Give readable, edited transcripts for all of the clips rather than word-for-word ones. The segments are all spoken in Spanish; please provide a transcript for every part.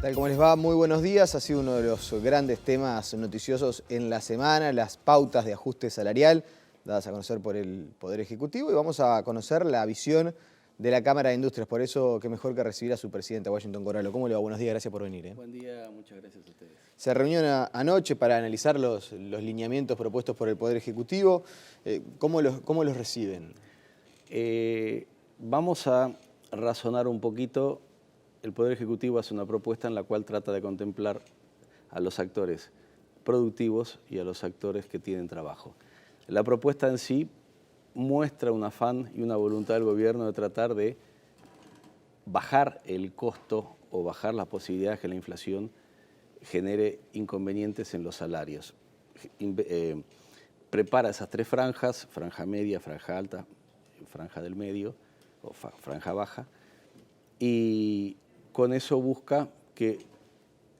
Tal como les va, muy buenos días. Ha sido uno de los grandes temas noticiosos en la semana, las pautas de ajuste salarial dadas a conocer por el Poder Ejecutivo, y vamos a conocer la visión de la Cámara de Industrias. Por eso, qué mejor que recibir a su presidenta, Washington Corralo. ¿Cómo le va? Buenos días, gracias por venir. Buen día, muchas gracias a ustedes. Se reunió anoche para analizar los lineamientos propuestos por el Poder Ejecutivo. ¿Cómo los reciben? Vamos a razonar un poquito. El Poder Ejecutivo hace una propuesta en la cual trata de contemplar a los actores productivos y a los actores que tienen trabajo. La propuesta en sí muestra un afán y una voluntad del gobierno de tratar de bajar el costo o bajar las posibilidades que la inflación genere inconvenientes en los salarios. Prepara esas tres franjas, franja media, franja alta, franja del medio o franja baja, y con eso busca que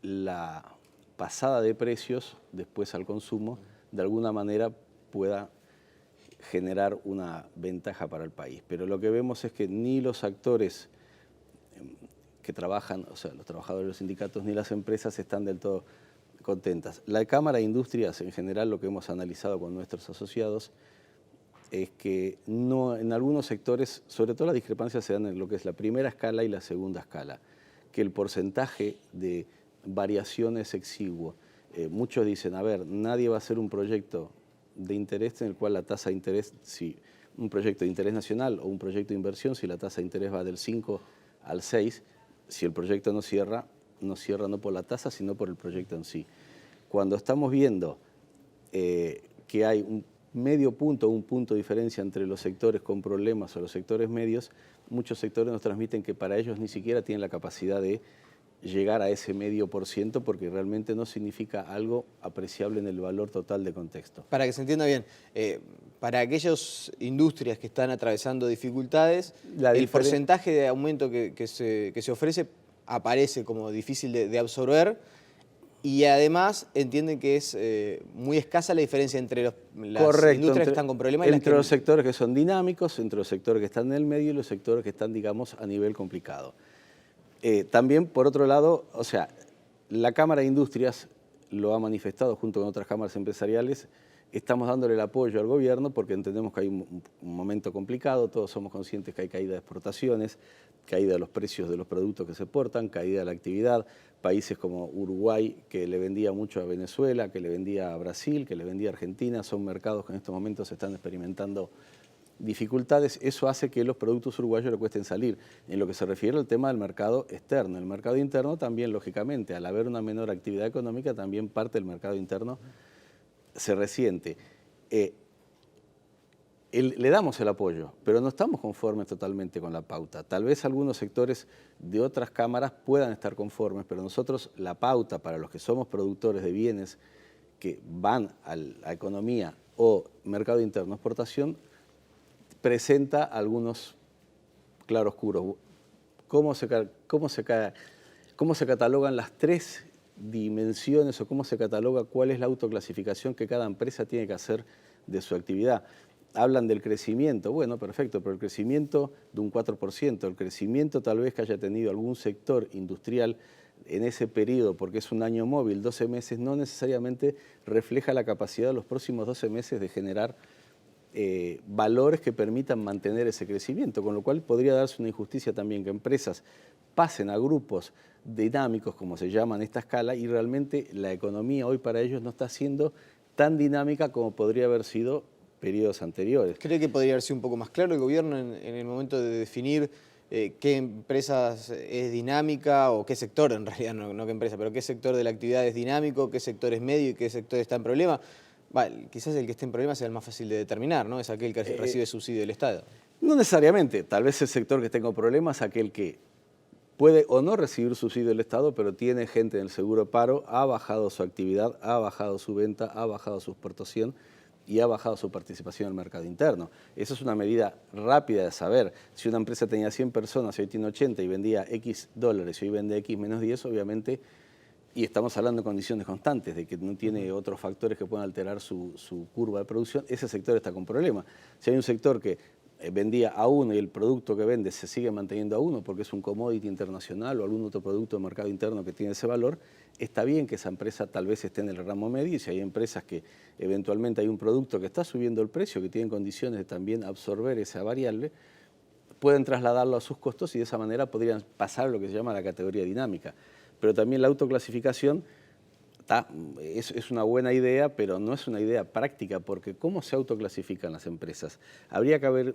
la pasada de precios después al consumo de alguna manera pueda generar una ventaja para el país. Pero lo que vemos es que ni los actores que trabajan, o sea, los trabajadores de los sindicatos, ni las empresas están del todo contentas. La Cámara de Industrias, en general, lo que hemos analizado con nuestros asociados, es que no, en algunos sectores, sobre todo las discrepancias se dan en lo que es la primera escala y la segunda escala, que el porcentaje de variación es exiguo. Muchos dicen, a ver, nadie va a hacer un proyecto de interés en el cual la tasa de interés, si un proyecto de interés nacional o un proyecto de inversión, si la tasa de interés va del 5 al 6, si el proyecto no cierra no por la tasa, sino por el proyecto en sí. Cuando estamos viendo que hay un medio punto o un punto de diferencia entre los sectores con problemas o los sectores medios, muchos sectores nos transmiten que para ellos ni siquiera tienen la capacidad de llegar a ese medio por ciento porque realmente no significa algo apreciable en el valor total de contexto. Para que se entienda bien, para aquellas industrias que están atravesando dificultades, el porcentaje de aumento que se ofrece aparece como difícil de absorber, y además entienden que es muy escasa la diferencia entre las industrias que están con problemas y las que... Entre los sectores que son dinámicos, entre los sectores que están en el medio y los sectores que están, digamos, a nivel complicado. También, por otro lado, o sea, la Cámara de Industrias lo ha manifestado junto con otras cámaras empresariales. Estamos dándole el apoyo al gobierno porque entendemos que hay un momento complicado, todos somos conscientes que hay caída de exportaciones, caída de los precios de los productos que se exportan, caída de la actividad. Países como Uruguay, que le vendía mucho a Venezuela, que le vendía a Brasil, que le vendía a Argentina, son mercados que en estos momentos están experimentando dificultades. Eso hace que los productos uruguayos le cuesten salir. En lo que se refiere al tema del mercado externo, el mercado interno también, lógicamente, al haber una menor actividad económica, también parte del mercado interno se resiente. Le damos el apoyo, pero no estamos conformes totalmente con la pauta. Tal vez algunos sectores de otras cámaras puedan estar conformes, pero nosotros la pauta para los que somos productores de bienes que van a la economía o mercado interno, exportación, presenta algunos claroscuros. ¿Cómo se catalogan las tres dimensiones o cómo se cataloga cuál es la autoclasificación que cada empresa tiene que hacer de su actividad? Hablan del crecimiento, bueno, perfecto, pero el crecimiento de un 4%, el crecimiento tal vez que haya tenido algún sector industrial en ese periodo, porque es un año móvil, 12 meses, no necesariamente refleja la capacidad de los próximos 12 meses de generar valores que permitan mantener ese crecimiento, con lo cual podría darse una injusticia también que empresas pasen a grupos dinámicos, como se llama en esta escala, y realmente la economía hoy para ellos no está siendo tan dinámica como podría haber sido periodos anteriores. ¿Cree que podría haber sido un poco más claro el gobierno en el momento de definir qué empresas es dinámica, o qué sector, en realidad no qué empresa, pero qué sector de la actividad es dinámico, qué sector es medio y qué sector está en problema? Quizás el que esté en problema sea el más fácil de determinar, ¿no? Es aquel que recibe subsidio del Estado. No necesariamente. Tal vez el sector que tenga problemas es aquel que puede o no recibir subsidio del Estado, pero tiene gente en el seguro paro, ha bajado su actividad, ha bajado su venta, ha bajado su exportación y ha bajado su participación en el mercado interno. Eso es una medida rápida de saber. Si una empresa tenía 100 personas y hoy tiene 80 y vendía X dólares y hoy vende X menos 10, obviamente, y estamos hablando de condiciones constantes, de que no tiene otros factores que puedan alterar su curva de producción, ese sector está con problemas. Si hay un sector que vendía a uno y el producto que vende se sigue manteniendo a uno porque es un commodity internacional o algún otro producto de mercado interno que tiene ese valor, está bien que esa empresa tal vez esté en el ramo medio, y si hay empresas que eventualmente hay un producto que está subiendo el precio, que tienen condiciones de también absorber esa variable, pueden trasladarlo a sus costos y de esa manera podrían pasar lo que se llama la categoría dinámica. Pero también la autoclasificación es una buena idea, pero no es una idea práctica, porque ¿cómo se autoclasifican las empresas? Habría que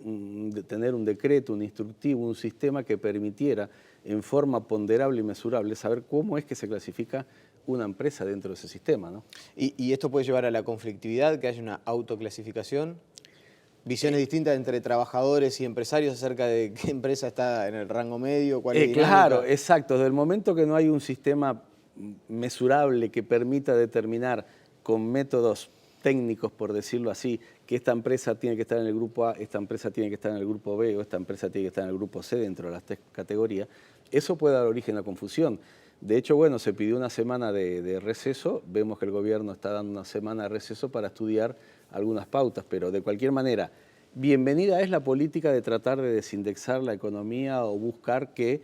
tener un decreto, un instructivo, un sistema que permitiera en forma ponderable y mesurable saber cómo es que se clasifica una empresa dentro de ese sistema, ¿no? ¿Y esto puede llevar a la conflictividad, que haya una autoclasificación? Visiones distintas entre trabajadores y empresarios acerca de qué empresa está en el rango medio, cuál es dinámica. Claro, exacto. Desde el momento que no hay un sistema mesurable que permita determinar con métodos técnicos, por decirlo así, que esta empresa tiene que estar en el grupo A, esta empresa tiene que estar en el grupo B o esta empresa tiene que estar en el grupo C dentro de las tres categorías, eso puede dar origen a confusión. De hecho, bueno, se pidió una semana de receso, vemos que el gobierno está dando una semana de receso para estudiar algunas pautas, pero de cualquier manera, bienvenida es la política de tratar de desindexar la economía o buscar que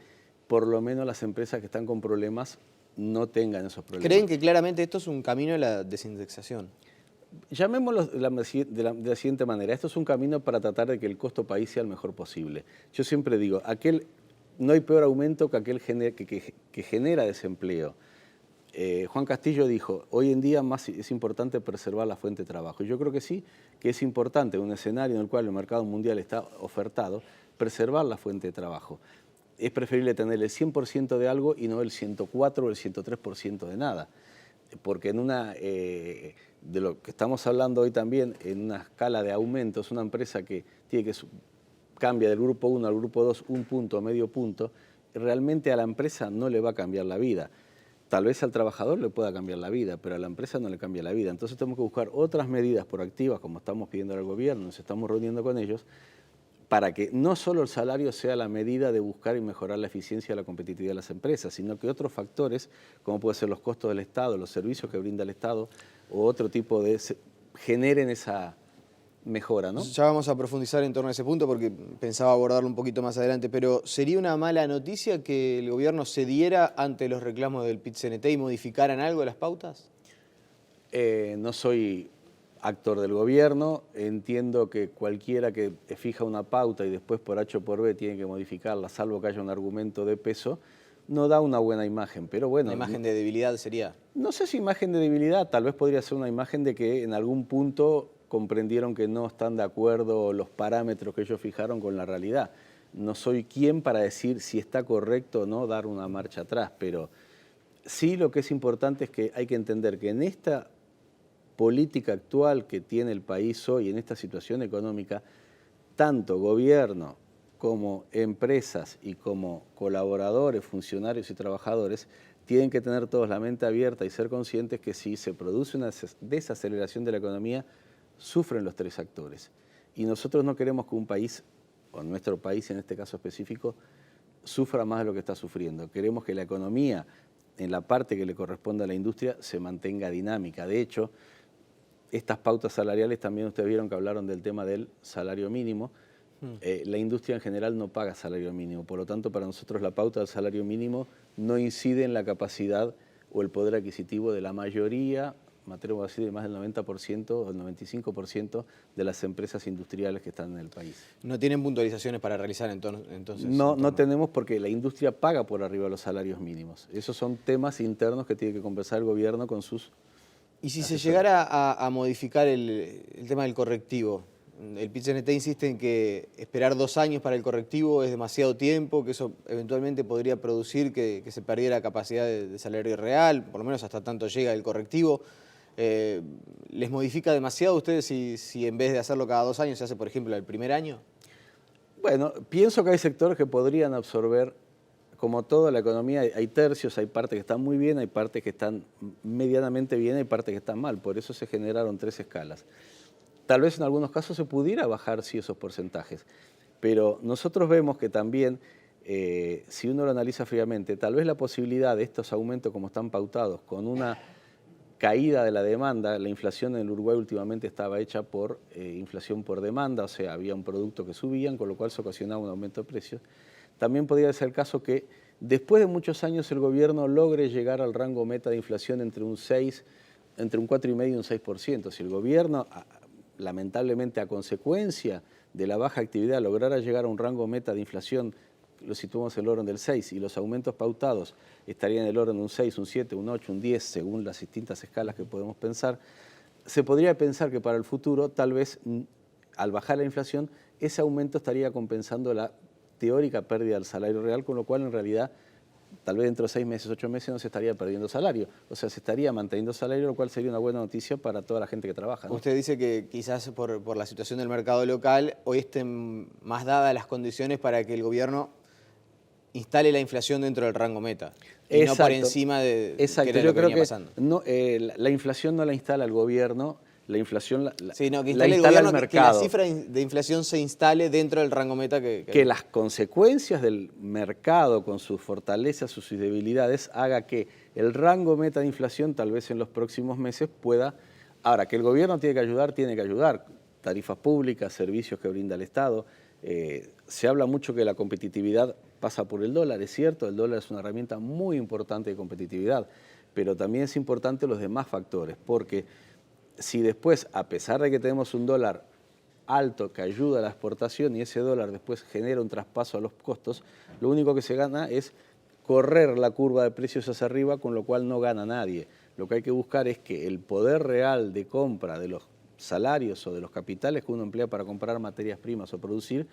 por lo menos las empresas que están con problemas no tengan esos problemas. ¿Creen que claramente esto es un camino a la desindexación? Llamémoslo de la siguiente manera, esto es un camino para tratar de que el costo país sea el mejor posible. Yo siempre digo, no hay peor aumento que aquel que genera desempleo. Juan Castillo dijo, hoy en día más es importante preservar la fuente de trabajo. Y yo creo que sí, que es importante en un escenario en el cual el mercado mundial está ofertado, preservar la fuente de trabajo. Es preferible tener el 100% de algo y no el 104 o el 103% de nada. Porque de lo que estamos hablando hoy también, en una escala de aumentos, una empresa que cambia del grupo 1 al grupo 2 un punto o medio punto, realmente a la empresa no le va a cambiar la vida. Tal vez al trabajador le pueda cambiar la vida, pero a la empresa no le cambia la vida. Entonces tenemos que buscar otras medidas proactivas, como estamos pidiendo al gobierno, nos estamos reuniendo con ellos, para que no solo el salario sea la medida de buscar y mejorar la eficiencia y la competitividad de las empresas, sino que otros factores, como pueden ser los costos del Estado, los servicios que brinda el Estado, o otro tipo generen esa mejora, ¿no? Ya vamos a profundizar en torno a ese punto porque pensaba abordarlo un poquito más adelante, pero ¿sería una mala noticia que el gobierno cediera ante los reclamos del PIT-CNT y modificaran algo de las pautas? No soy actor del gobierno, entiendo que cualquiera que fija una pauta y después por H o por B tiene que modificarla, salvo que haya un argumento de peso, no da una buena imagen, pero bueno... ¿Una imagen de debilidad sería? No sé si imagen de debilidad, tal vez podría ser una imagen de que en algún punto comprendieron que no están de acuerdo los parámetros que ellos fijaron con la realidad. No soy quien para decir si está correcto o no dar una marcha atrás, pero sí lo que es importante es que hay que entender que en esta política actual que tiene el país hoy, en esta situación económica, tanto gobierno como empresas y como colaboradores, funcionarios y trabajadores tienen que tener todos la mente abierta y ser conscientes que si se produce una desaceleración de la economía, sufren los tres actores. Y nosotros no queremos que un país, o nuestro país en este caso específico, sufra más de lo que está sufriendo. Queremos que la economía, en la parte que le corresponde a la industria, se mantenga dinámica. De hecho, estas pautas salariales, también ustedes vieron que hablaron del tema del salario mínimo. La industria en general no paga salario mínimo, por lo tanto para nosotros la pauta del salario mínimo no incide en la capacidad o el poder adquisitivo de la mayoría, me atrevo a decir de más del 90% o el 95% de las empresas industriales que están en el país. ¿No tienen puntualizaciones para realizar entonces? No tenemos, porque la industria paga por arriba los salarios mínimos. Esos son temas internos que tiene que conversar el gobierno con sus... Y si se llegara a modificar el tema del correctivo, el PIT-CNT insiste en que esperar 2 años para el correctivo es demasiado tiempo, que eso eventualmente podría producir que se perdiera capacidad de salario real, por lo menos hasta tanto llega el correctivo. ¿Les modifica demasiado a ustedes si en vez de hacerlo cada 2 años se hace, por ejemplo, el primer año? Bueno, pienso que hay sectores que podrían absorber, como toda la economía, hay tercios, hay partes que están muy bien, hay partes que están medianamente bien, hay partes que están mal, por eso se generaron 3 escalas. Tal vez en algunos casos se pudiera bajar sí esos porcentajes, pero nosotros vemos que también, si uno lo analiza fríamente, tal vez la posibilidad de estos aumentos como están pautados con una caída de la demanda. La inflación en el Uruguay últimamente estaba hecha por inflación por demanda, o sea, había un producto que subían, con lo cual se ocasionaba un aumento de precios. También podría ser el caso que después de muchos años el gobierno logre llegar al rango meta de inflación entre un 4,5% y un 6%. Si el gobierno, lamentablemente a consecuencia de la baja actividad, lograra llegar a un rango meta de inflación, lo situamos en el orden del 6, y los aumentos pautados estarían en el orden de un 6, un 7, un 8, un 10, según las distintas escalas que podemos pensar, se podría pensar que para el futuro, tal vez, al bajar la inflación, ese aumento estaría compensando la teórica pérdida del salario real, con lo cual en realidad tal vez dentro de 6 meses, 8 meses no se estaría perdiendo salario, o sea, se estaría manteniendo salario, lo cual sería una buena noticia para toda la gente que trabaja, ¿no? Usted dice que quizás por la situación del mercado local hoy estén más dadas las condiciones para que el gobierno instale la inflación dentro del rango meta y Exacto. no por encima de Exacto. que era Yo lo que creo venía que pasando. no, la inflación no la instala el gobierno, la inflación Sí, no, que la instale el instala el gobierno, que la mercado. cifra de inflación se instale dentro del rango meta Que las consecuencias del mercado con sus fortalezas, sus debilidades, haga que el rango meta de inflación tal vez en los próximos meses pueda... Ahora, que el gobierno tiene que ayudar, tarifas públicas, servicios que brinda el Estado. Se habla mucho que la competitividad pasa por el dólar, es cierto, el dólar es una herramienta muy importante de competitividad, pero también es importante los demás factores, porque si después, a pesar de que tenemos un dólar alto que ayuda a la exportación y ese dólar después genera un traspaso a los costos, lo único que se gana es correr la curva de precios hacia arriba, con lo cual no gana nadie. Lo que hay que buscar es que el poder real de compra de los salarios o de los capitales que uno emplea para comprar materias primas o producir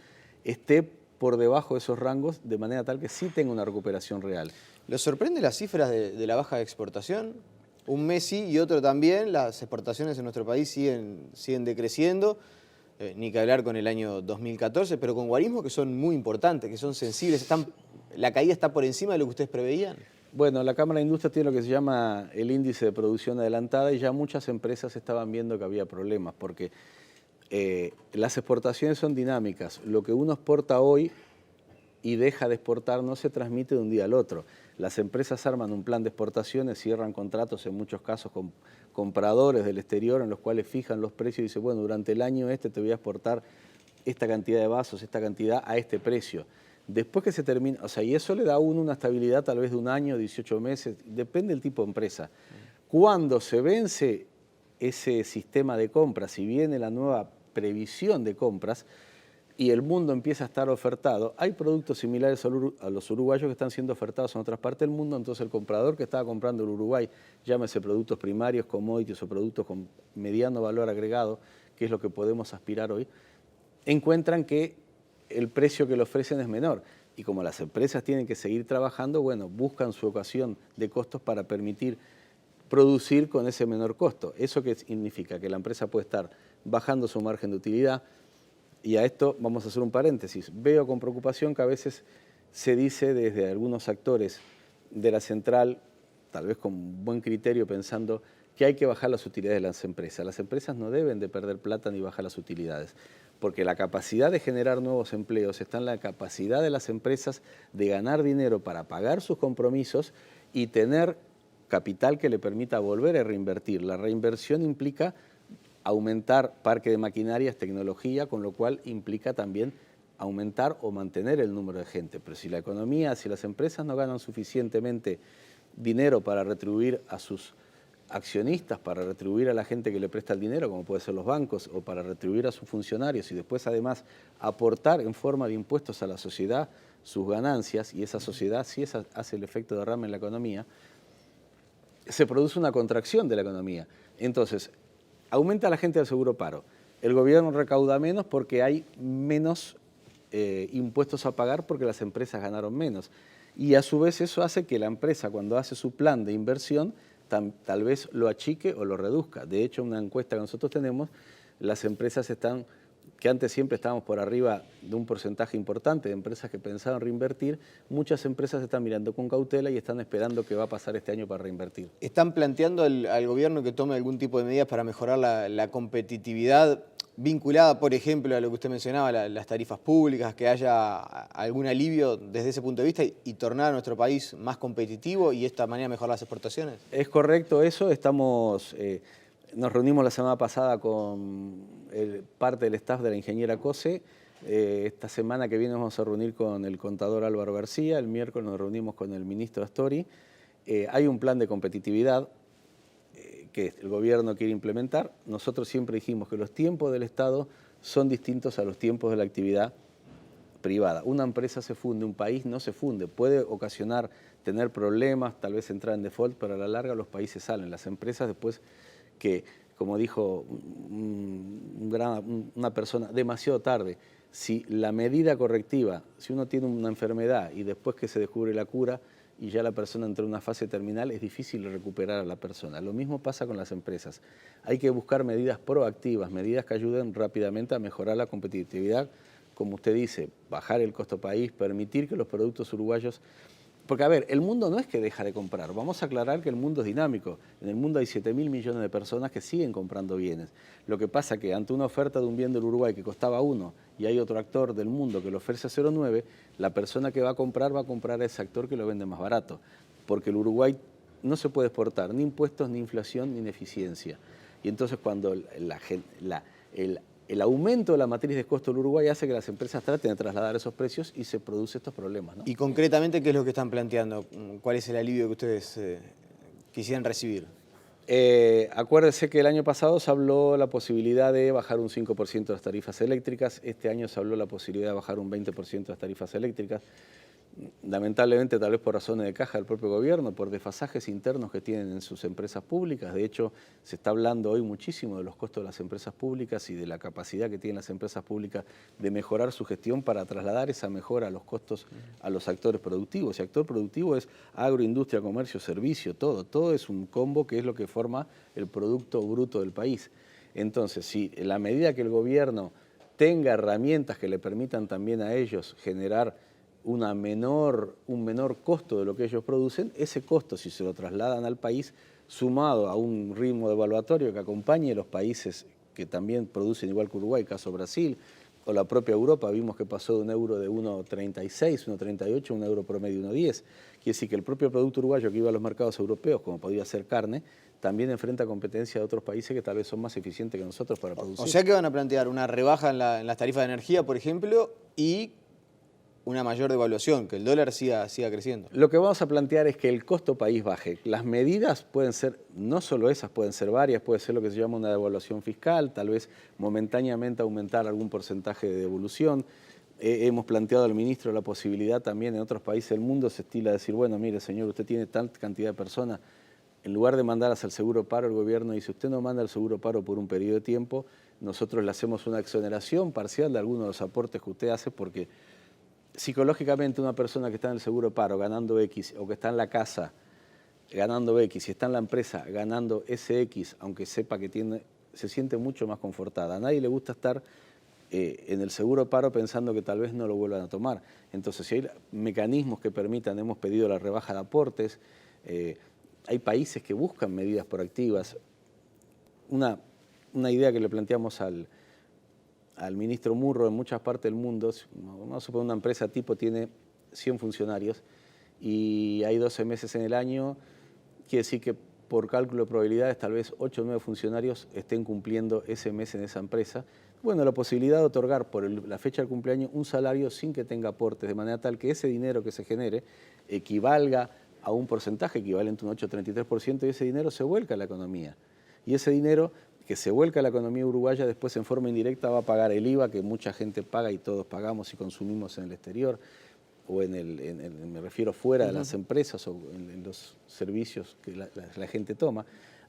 esté por debajo de esos rangos, de manera tal que sí tenga una recuperación real. ¿Lo sorprende las cifras de la baja de exportación? Un mes sí y otro también, las exportaciones en nuestro país siguen decreciendo. Ni que hablar con el año 2014, pero con guarismos que son muy importantes, que son sensibles. ¿La caída está por encima de lo que ustedes preveían? Bueno, la Cámara de Industria tiene lo que se llama el índice de producción adelantada y ya muchas empresas estaban viendo que había problemas porque las exportaciones son dinámicas. Lo que uno exporta hoy y deja de exportar no se transmite de un día al otro. Las empresas arman un plan de exportaciones, cierran contratos en muchos casos con compradores del exterior en los cuales fijan los precios y dicen, bueno, durante el año te voy a exportar esta cantidad de vasos, esta cantidad a este precio. Después que se termina, o sea, y eso le da a uno una estabilidad tal vez de un año, 18 meses, depende del tipo de empresa. Cuando se vence ese sistema de compras y viene la nueva previsión de compras, y el mundo empieza a estar ofertado, hay productos similares a los uruguayos que están siendo ofertados en otras partes del mundo, entonces el comprador que estaba comprando en Uruguay, llámese productos primarios, commodities o productos con mediano valor agregado, que es lo que podemos aspirar hoy, encuentran que el precio que le ofrecen es menor. Y como las empresas tienen que seguir trabajando, bueno, buscan su ocasión de costos para permitir producir con ese menor costo. ¿Eso qué significa? Que la empresa puede estar bajando su margen de utilidad. Y a esto vamos a hacer un paréntesis. Veo con preocupación que a veces se dice desde algunos actores de la central, tal vez con buen criterio, pensando que hay que bajar las utilidades de las empresas. Las empresas no deben de perder plata ni bajar las utilidades, porque la capacidad de generar nuevos empleos está en la capacidad de las empresas de ganar dinero para pagar sus compromisos y tener capital que le permita volver a reinvertir. La reinversión implica aumentar parque de maquinarias, tecnología, con lo cual implica también aumentar o mantener el número de gente. Pero si la economía, si las empresas no ganan suficientemente dinero para retribuir a sus accionistas, para retribuir a la gente que le presta el dinero, como puede ser los bancos, o para retribuir a sus funcionarios y después además aportar en forma de impuestos a la sociedad sus ganancias, y esa sociedad sí hace el efecto derrame en la economía, se produce una contracción de la economía. Entonces, aumenta la gente del seguro paro. El gobierno recauda menos porque hay menos impuestos a pagar porque las empresas ganaron menos. Y a su vez eso hace que la empresa, cuando hace su plan de inversión, tal vez lo achique o lo reduzca. De hecho, una encuesta que nosotros tenemos, las empresas están, que antes siempre estábamos por arriba de un porcentaje importante de empresas que pensaban reinvertir, muchas empresas están mirando con cautela y están esperando qué va a pasar este año para reinvertir. ¿Están planteando al gobierno que tome algún tipo de medidas para mejorar la competitividad vinculada, por ejemplo, a lo que usted mencionaba, las tarifas públicas, que haya algún alivio desde ese punto de vista y tornar a nuestro país más competitivo y de esta manera mejorar las exportaciones? Es correcto eso, nos reunimos la semana pasada con parte del staff de la ingeniera COSE. Esta semana que viene vamos a reunir con el contador Álvaro García, el miércoles nos reunimos con el ministro Astori. Hay un plan de competitividad que el gobierno quiere implementar. Nosotros siempre dijimos que los tiempos del Estado son distintos a los tiempos de la actividad privada. Una empresa se funde, un país no se funde. Puede ocasionar tener problemas, tal vez entrar en default, pero a la larga los países salen. Las empresas después que, como dijo una persona, demasiado tarde, si la medida correctiva, si uno tiene una enfermedad y después que se descubre la cura y ya la persona entró en una fase terminal, es difícil recuperar a la persona. Lo mismo pasa con las empresas. Hay que buscar medidas proactivas, medidas que ayuden rápidamente a mejorar la competitividad, como usted dice, bajar el costo país, permitir que los productos uruguayos... Porque, a ver, el mundo no es que deja de comprar. Vamos a aclarar que el mundo es dinámico. En el mundo hay 7.000 millones de personas que siguen comprando bienes. Lo que pasa es que ante una oferta de un bien del Uruguay que costaba 1 y hay otro actor del mundo que lo ofrece a 0,9, la persona que va a comprar a ese actor que lo vende más barato. Porque el Uruguay no se puede exportar ni impuestos, ni inflación, ni ineficiencia. Y entonces cuando el aumento de la matriz de costo del Uruguay hace que las empresas traten de trasladar esos precios y se producen estos problemas, ¿no? Y concretamente, ¿qué es lo que están planteando? ¿Cuál es el alivio que ustedes quisieran recibir? Acuérdese que el año pasado se habló la posibilidad de bajar un 5% de las tarifas eléctricas, este año se habló la posibilidad de bajar un 20% de las tarifas eléctricas. Lamentablemente, tal vez por razones de caja del propio gobierno, por desfasajes internos que tienen en sus empresas públicas. De hecho, se está hablando hoy muchísimo de los costos de las empresas públicas y de la capacidad que tienen las empresas públicas de mejorar su gestión para trasladar esa mejora a los costos a los actores productivos. Y actor productivo es agroindustria, comercio, servicio, todo es un combo que es lo que forma el Producto Bruto del país. Entonces, si en la medida que el gobierno tenga herramientas que le permitan también a ellos generar un menor costo de lo que ellos producen, ese costo, si se lo trasladan al país, sumado a un ritmo devaluatorio que acompañe a los países que también producen igual que Uruguay, caso Brasil, o la propia Europa, vimos que pasó de un euro de 1,36, 1,38 a un euro promedio de 1,10. Quiere decir que el propio producto uruguayo que iba a los mercados europeos, como podía ser carne, también enfrenta competencia de otros países que tal vez son más eficientes que nosotros para producir. O sea que van a plantear una rebaja en las tarifas de energía, por ejemplo, y una mayor devaluación, que el dólar siga creciendo. Lo que vamos a plantear es que el costo país baje. Las medidas pueden ser, no solo esas, pueden ser varias, puede ser lo que se llama una devaluación fiscal, tal vez momentáneamente aumentar algún porcentaje de devolución. Hemos planteado al ministro la posibilidad también en otros países del mundo, se estila decir, bueno, mire señor, usted tiene tanta cantidad de personas, en lugar de mandarlas al seguro paro, el gobierno dice, usted no manda al seguro paro por un periodo de tiempo, nosotros le hacemos una exoneración parcial de algunos de los aportes que usted hace porque psicológicamente una persona que está en el seguro paro ganando X o que está en la casa ganando X y está en la empresa ganando ese X, aunque sepa que se siente mucho más confortada. A nadie le gusta estar en el seguro paro pensando que tal vez no lo vuelvan a tomar. Entonces, si hay mecanismos que permitan, hemos pedido la rebaja de aportes, hay países que buscan medidas proactivas. Una idea que le planteamos al ministro Murro en muchas partes del mundo, vamos a suponer una empresa tipo tiene 100 funcionarios y hay 12 meses en el año, quiere decir que por cálculo de probabilidades tal vez 8 o 9 funcionarios estén cumpliendo ese mes en esa empresa. Bueno, la posibilidad de otorgar por la fecha del cumpleaños un salario sin que tenga aportes, de manera tal que ese dinero que se genere equivalga a un porcentaje equivalente a un 8,33% y ese dinero se vuelca a la economía. Y ese dinero que se vuelca a la economía uruguaya después en forma indirecta va a pagar el IVA que mucha gente paga y todos pagamos y consumimos en el exterior o me refiero fuera de las empresas o en los servicios que la gente toma.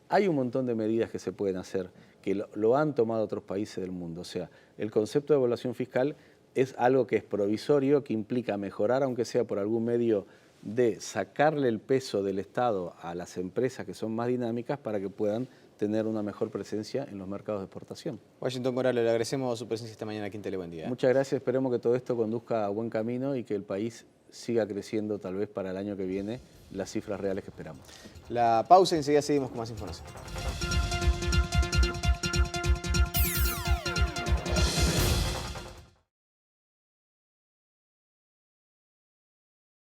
Hay un montón de medidas que se pueden hacer que lo han tomado otros países del mundo. O sea, el concepto de evaluación fiscal es algo que es provisorio, que implica mejorar, aunque sea por algún medio, de sacarle el peso del Estado a las empresas que son más dinámicas para que puedan tener una mejor presencia en los mercados de exportación. Washington Corrales, le agradecemos su presencia esta mañana aquí en Telebuen Día. Muchas gracias, esperemos que todo esto conduzca a buen camino y que el país siga creciendo tal vez para el año que viene las cifras reales que esperamos. La pausa y enseguida seguimos con más información.